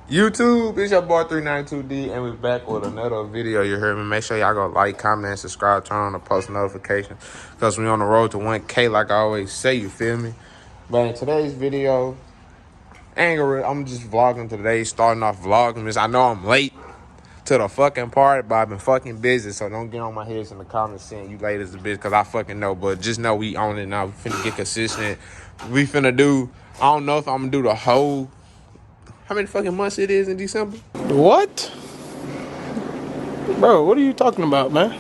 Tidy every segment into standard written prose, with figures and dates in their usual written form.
YouTube, it's your boy 392D, and we're back with another video. You heard me? Make sure y'all go like, comment, and subscribe, turn on the post notifications, because we on the road to 1K, like I always say, you feel me? But in today's video, I'm just vlogging today, starting off vlogging this. I know I'm late to the fucking part, but I've been fucking busy, so don't get on my head in the comments saying you late as a bitch, because I fucking know. But just know we on it now. We finna get consistent. We finna do, I don't know if I'm gonna do the whole, how many fucking months it is in December? What? Bro, what are you talking about, man?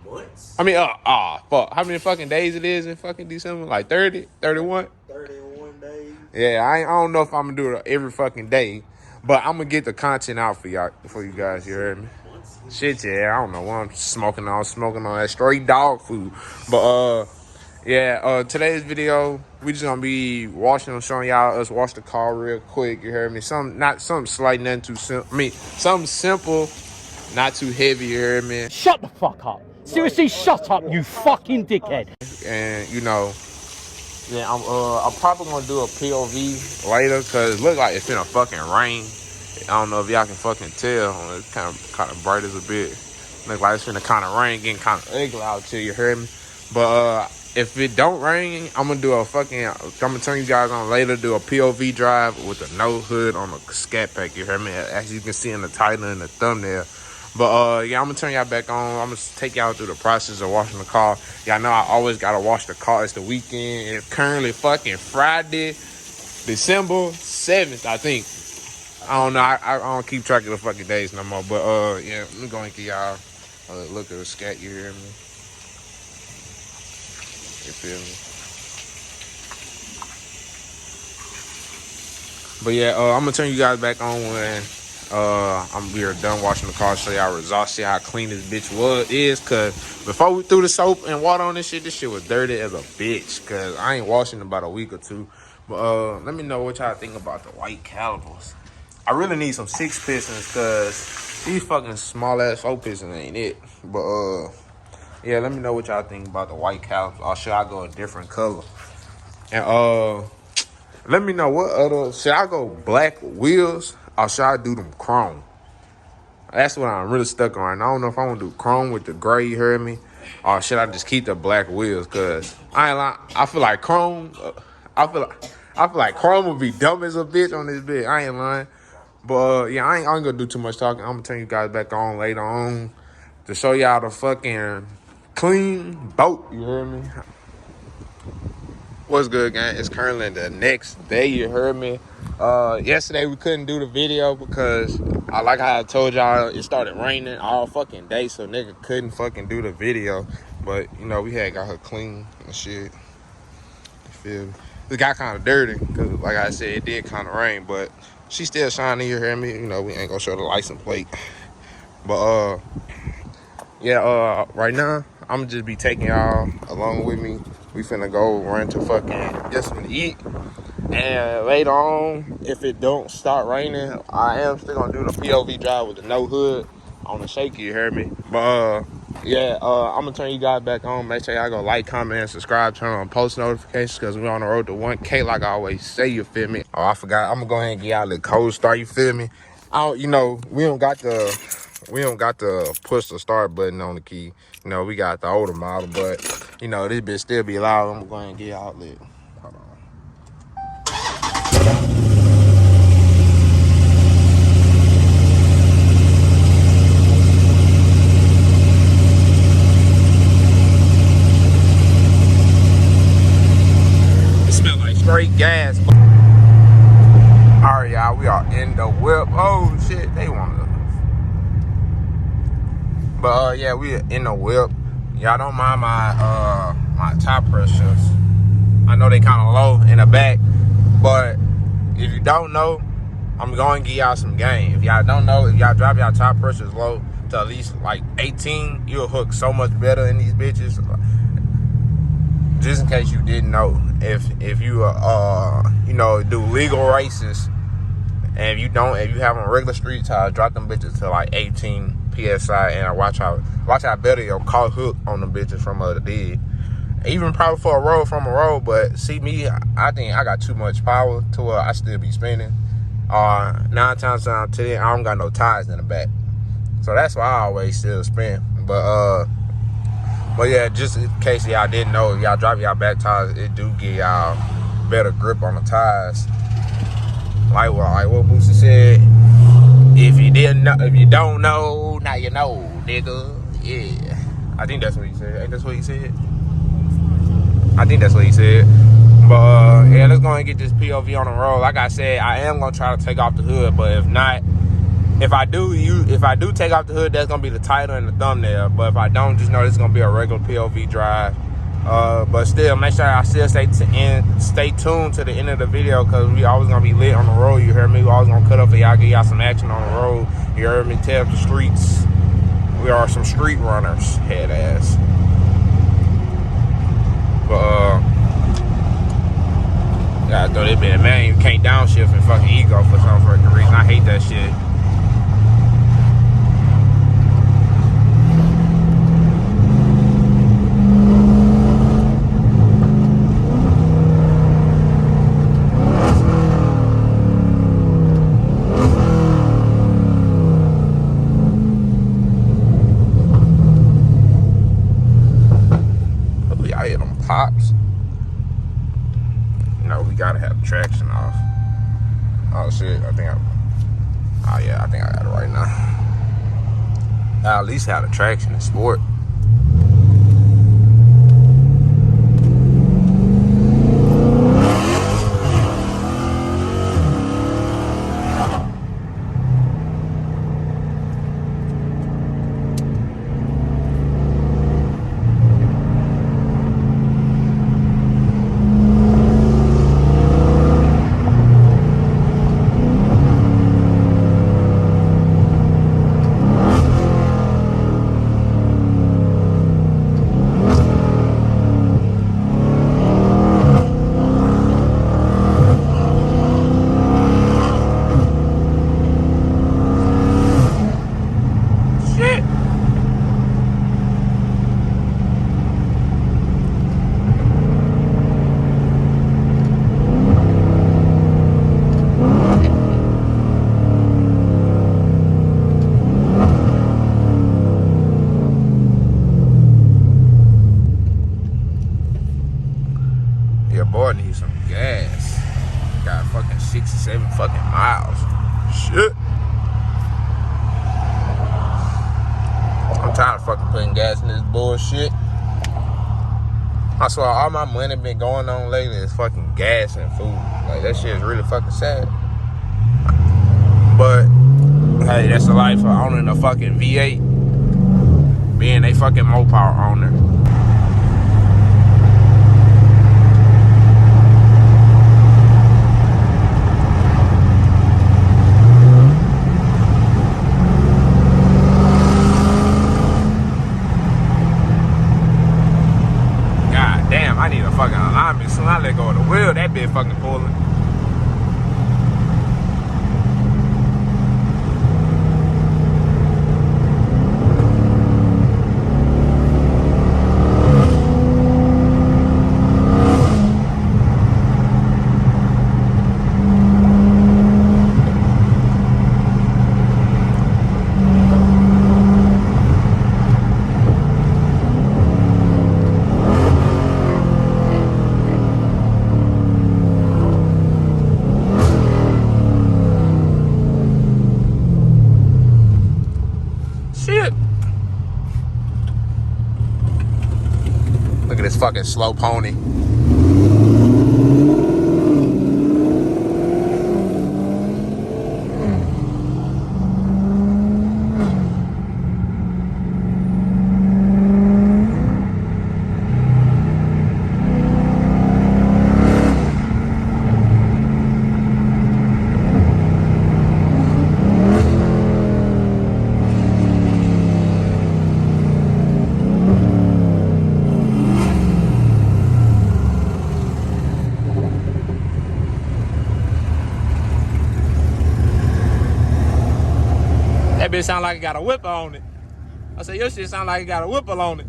What? I mean, fuck. How many fucking days it is in fucking December? Like 30? 31? 31 days. Yeah, I don't know if I'm gonna do it every fucking day, but I'm gonna get the content out for y'all, for you guys, you heard me? Shit, yeah, I don't know what I'm smoking on that straight dog food. But, today's video, we just gonna be showing y'all us wash the car real quick, you heard me? Not something slight, nothing too simple. I mean, something simple, not too heavy, you heard me? Shut the fuck up. Seriously, shut up, you fucking dickhead. And, you know, yeah, I'm probably gonna do a POV later, cause it look like it's finna fucking rain. I don't know if y'all can fucking tell. It's kind of bright as a bit. Look like it's finna kind of rain, getting kind of ugly out here. You heard me? But if it don't rain, I'm gonna turn you guys on later. Do a POV drive with a no hood on a Scatpack. You heard me? As you can see in the title and the thumbnail. But I'm gonna turn y'all back on. I'm gonna take y'all through the process of washing the car. Y'all know I always gotta wash the car. It's the weekend. It's currently fucking Friday, December 7th, I think. I don't know. I don't keep track of the fucking days no more. But let me go and give y'all a look at the Scat. You hear me? You feel me? But I'm gonna turn you guys back on when we are done washing the car. Show y'all results. See how clean this bitch is. Cause before we threw the soap and water on this shit was dirty as a bitch. Cause I ain't washing in about a week or two. But let me know what y'all think about the white calipers. I really need some 6 pistons, cause these fucking small ass 4 pistons ain't it. But let me know what y'all think about the white calipers. Or should I go a different color? And let me know what other, should I go black wheels or should I do them chrome? That's what I'm really stuck on. I don't know if I want to do chrome with the gray, you heard me? Or should I just keep the black wheels? Cause I ain't lying, I feel like chrome, I feel like chrome would be dumb as a bitch on this bitch. I ain't lying. But I ain't gonna do too much talking. I'm gonna turn you guys back on later on to show y'all the fucking clean boat, you heard me? What's good, gang? It's currently the next day, you heard me? Yesterday we couldn't do the video because, like I told y'all, it started raining all fucking day, so nigga couldn't fucking do the video. But, you know, we had got her clean and shit. You feel me? It got kind of dirty because, like I said, it did kind of rain, but she still shining, you hear me? You know, we ain't gonna show the license plate. But, right now, I'm just be taking y'all along with me. We finna go run to fucking, just finna eat. And later on, if it don't start raining, I am still gonna do the POV drive with the no hood on the shaky, you heard me? But I'm gonna turn you guys back on. Make sure y'all go like, comment, and subscribe, turn on post notifications, because we're on the road to 1K, like I always say, you feel me? Oh, I forgot, I'm gonna go ahead and get y'all the code start, you feel me? We don't got the push the start button on the key. You know, we got the older model, but you know, this bitch still be loud. I'm going to get y'all lit. Hold on. It smells like straight gas. All right, y'all, we are in the whip. Oh shit, they want to. But we are in the whip. Y'all don't mind my my top pressures. I know they kind of low in the back, but if you don't know, I'm going to give y'all some game. If y'all don't know, if y'all drop y'all top pressures low to at least like 18, you'll hook so much better in these bitches. Just in case you didn't know, if you do legal races, and if you have on regular street tires, drop them bitches to like 18 PSI, and watch how better your car hook on them bitches from the dig. Even probably from a road, but see me, I think I got too much power to where I still be spinning. 9 times out of 10, I don't got no tires in the back. So that's why I always still spin. But yeah, just in case y'all didn't know, if y'all drop y'all back tires, it do give y'all better grip on the tires. Like what Boosie said, if you don't know, now you know, nigga. Yeah. I think that's what he said. Ain't that's what he said? I think that's what he said. But yeah, let's go and get this POV on the road. Like I said, I am gonna try to take off the hood, but if not, if I do take off the hood, that's gonna be the title and the thumbnail. But if I don't, just know this is gonna be a regular POV drive. But still, make sure I still stay tuned to the end of the video, because we always gonna be lit on the road. You heard me? We always gonna cut up for y'all, get y'all some action on the road. You heard me? Tell the streets we are some street runners, head ass. But yeah, I thought it been, man, you can't downshift and fucking ego for some fucking reason. I hate that shit. Pops. You know, we gotta have traction off. Oh shit, I think I got it right now. I at least have the traction in sport. Boy needs some gas. Got fucking 67 fucking miles. Shit. I'm tired of fucking putting gas in this bullshit. I swear, all my money been going on lately is fucking gas and food. Like, that shit is really fucking sad. But hey, that's the life of owning a fucking V8. Being a fucking Mopar owner. I need a fucking alignment. Soon I let go of the wheel, that bitch fucking pulling. Look at this fucking slow pony. That bitch sound like it got a whipper on it. I said, your shit sound like it got a whipper on it.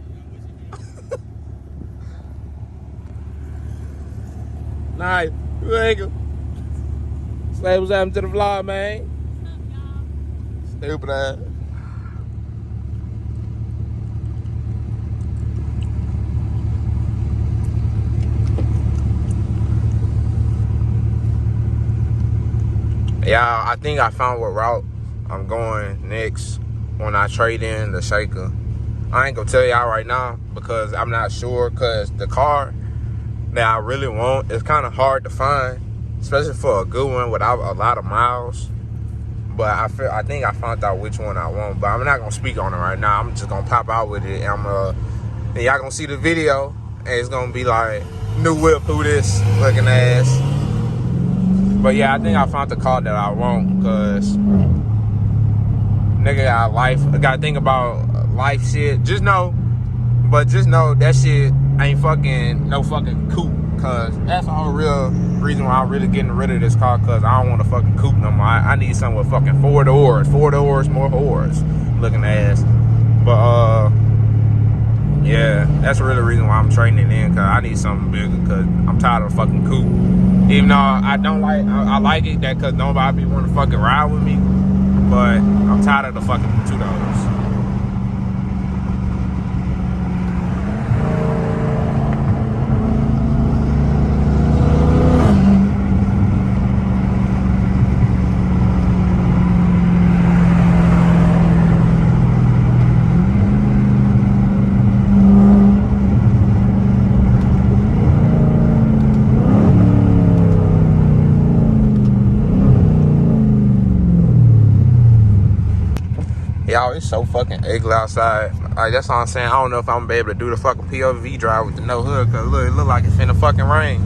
Nah, you ain't gonna. Say what's happening to the vlog, man. Stupid ass. Yeah, I think I found what route I'm going next when I trade in the Shaker. I ain't gonna tell y'all right now because I'm not sure, because the car that I really want is kind of hard to find, especially for a good one without a lot of miles. But I think I found out which one I want, but I'm not gonna speak on it right now. I'm just gonna pop out with it, and then y'all gonna see the video, and it's gonna be like, new whip, who this looking ass. But yeah, I think I found the car that I want, because nigga got life. I gotta think about life shit. Just know that shit ain't fucking no fucking coupe, because that's the whole real reason why I'm really getting rid of this car, because I don't want a fucking coupe no more. I need something with fucking four doors, more whores looking ass. But yeah, that's really the reason why I'm trading it in, because I need something bigger, because I'm tired of fucking coupe. Even though I don't like, I like it that because nobody want to fucking ride with me, but I'm tired of the fucking $2. Y'all, it's so fucking ugly outside. Like, that's all I'm saying. I don't know if I'm gonna be able to do the fucking POV drive with the no hood, because look, it look like it's finna fucking rain.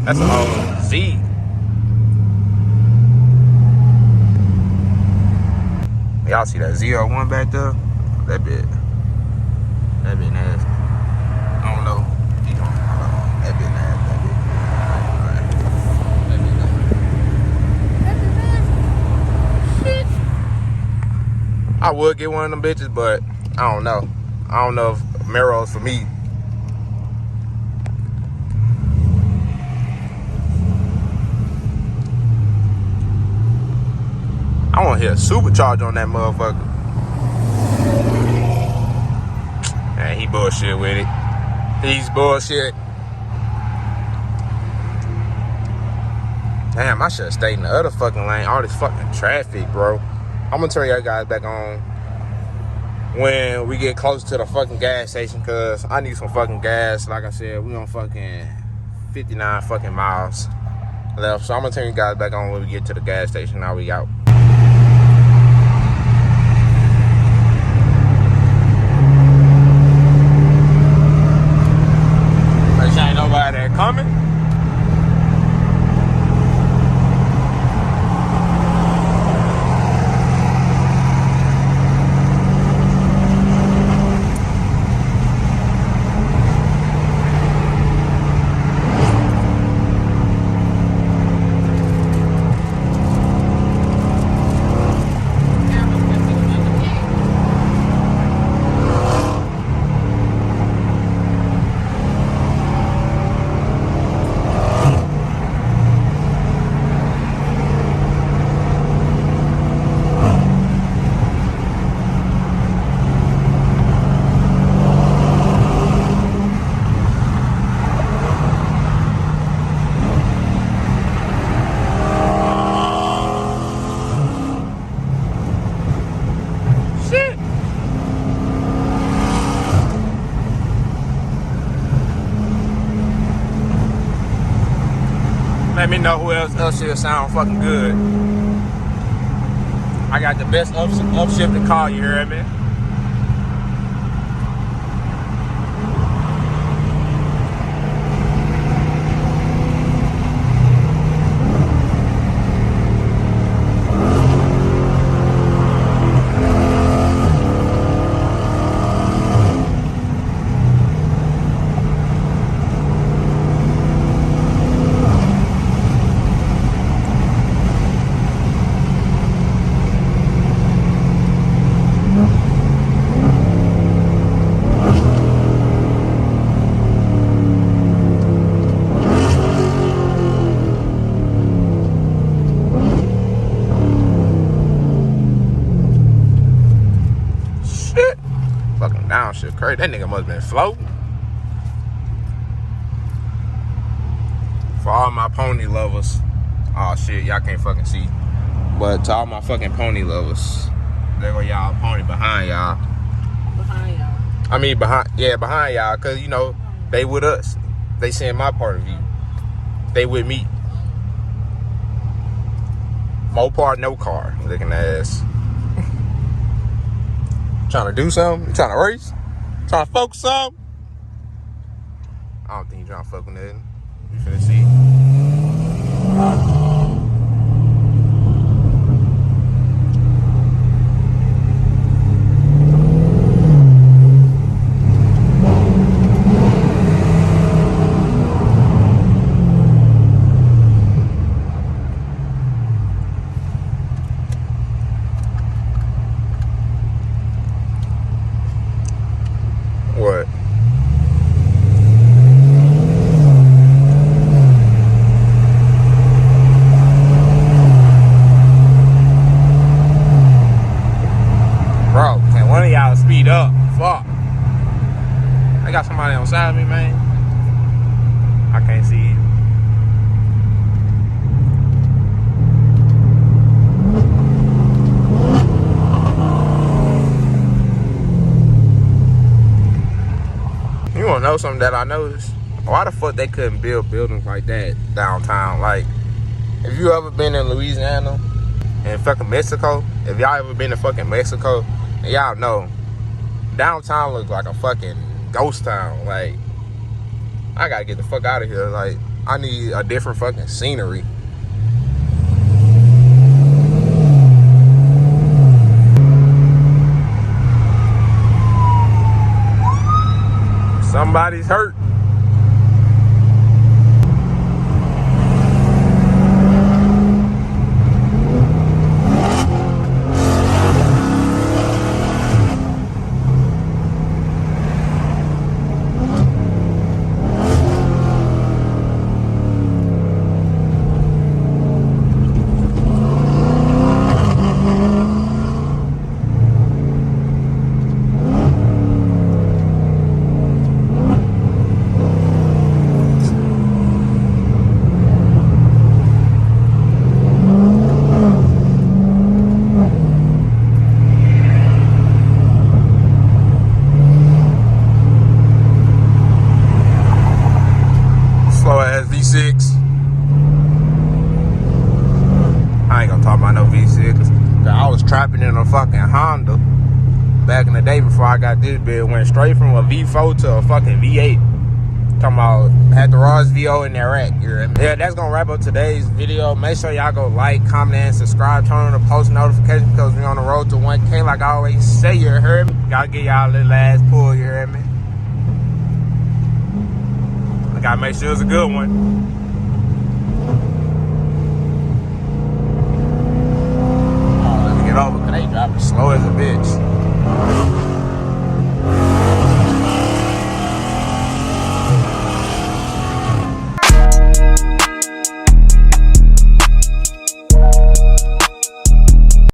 That's an old Z. Y'all see that Z01 back there? That bit nasty. I don't know. That bit nasty. That bit nasty. I would get one of them bitches, but I don't know. I don't know if Mero's for me. I want to hit a supercharge on that motherfucker. Man, he bullshit with it. He's bullshit. Damn, I should have stayed in the other fucking lane. All this fucking traffic, bro. I'm gonna turn y'all guys back on when we get close to the fucking gas station, because I need some fucking gas. Like I said, we on fucking 59 fucking miles left. So I'm gonna turn you guys back on when we get to the gas station. Now we out. Ain't nobody there coming. Let me know who else should sound fucking good. I got the best upshifted car, you hear me? ground shit crazy. That nigga must have been floating. For all my pony lovers. Oh shit, y'all can't fucking see. But to all my fucking pony lovers, there go y'all pony behind y'all. Behind y'all. I mean behind y'all, cause you know, they with us. They seeing my part of view. They with me. Mo part, no car. Looking ass. Trying to do something? You trying to race? Trying to focus something? I don't think you trying to fuck with nothing. You finna see. What? Bro, can one of y'all speed up? Fuck. I got somebody on side of me, man. I can't see you. You wanna know something that I noticed? Why the fuck they couldn't build buildings like that downtown? Like, if you ever been in Louisiana and fucking Mexico, if y'all ever been to fucking Mexico, and y'all know, downtown looks like a fucking ghost town. Like, I gotta get the fuck out of here. Like, I need a different fucking scenery. Somebody's hurt. Slow ass V6. I ain't gonna talk about no V6. I was trapping in a fucking Honda back in the day before I got this bit. Went straight from a V4 to a fucking V8. Talking about had the rawest VO in that rack. You hear me? Yeah, that's gonna wrap up today's video. Make sure y'all go like, comment, and subscribe. Turn on the post notifications because we're on the road to 1K. Like I always say, you heard me? Gotta get y'all a little ass pull, you heard me? I gotta make sure it's a good one. Oh, let me get over because they driving slow as a bitch.